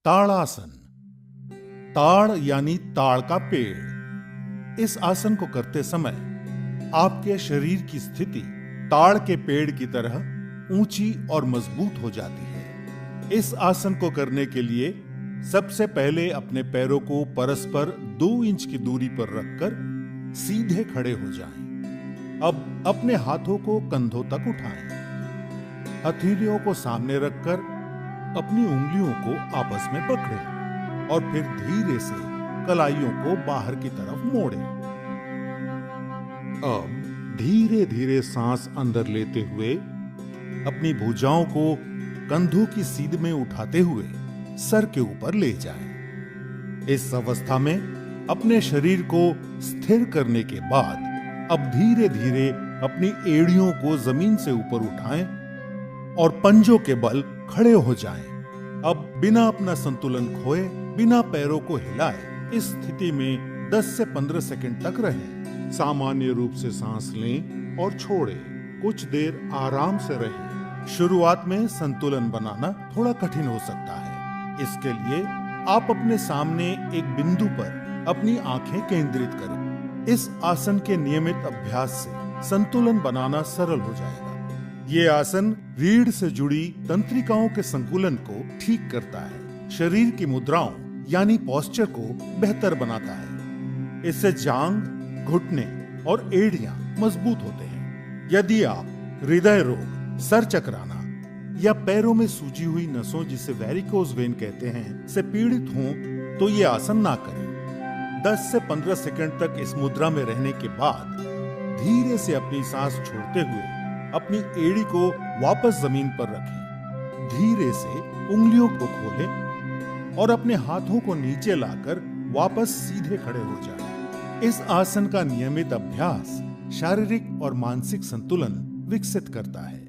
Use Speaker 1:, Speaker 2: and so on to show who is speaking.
Speaker 1: ताड़ासन। ताड़ यानी ताड़ का पेड़। इस आसन को करते समय आपके शरीर की स्थिति ताड़ के पेड़ की तरह ऊंची और मजबूत हो जाती है। इस आसन को करने के लिए सबसे पहले अपने पैरों को परस्पर 2 इंच की दूरी पर रखकर सीधे खड़े हो जाएं। अब अपने हाथों को कंधों तक उठाएं। हथेलियों को सामने रखकर अपनी उंगलियों को आपस में पकड़ें और फिर धीरे से कलाइयों को बाहर की तरफ मोड़ें। अब धीरे धीरे सांस अंदर लेते हुए अपनी भुजाओं को कंधों की सीध में उठाते हुए सर के ऊपर ले जाएं। इस अवस्था में अपने शरीर को स्थिर करने के बाद अब धीरे धीरे अपनी एड़ियों को जमीन से ऊपर उठाएं और पंजों के बल खड़े हो जाएं। अब बिना अपना संतुलन खोए, बिना पैरों को हिलाए इस स्थिति में 10 से 15 सेकंड तक रहें। सामान्य रूप से सांस लें और छोड़ें। कुछ देर आराम से रहें। शुरुआत में संतुलन बनाना थोड़ा कठिन हो सकता है। इसके लिए आप अपने सामने एक बिंदु पर अपनी आंखें केंद्रित करें। इस आसन के नियमित अभ्यास से संतुलन बनाना सरल हो जाएगा। ये आसन रीढ़ से जुड़ी तंत्रिकाओं के संतुलन को ठीक करता है, शरीर की मुद्राओं यानी पोस्चर को बेहतर बनाता है। इससे जांग, घुटने और एड़ियां मजबूत होते हैं। यदि आप हृदय रोग, सर चकराना या पैरों में सूजी हुई नसों जिसे वेरिकोज वेन कहते हैं से पीड़ित हों तो ये आसन ना करें। 10 से 15 सेकंड तक इस मुद्रा में रहने के बाद धीरे से अपनी सांस छोड़ते हुए अपनी एड़ी को वापस जमीन पर रखें। धीरे से उंगलियों को खोलें और अपने हाथों को नीचे लाकर वापस सीधे खड़े हो जाएं। इस आसन का नियमित अभ्यास शारीरिक और मानसिक संतुलन विकसित करता है।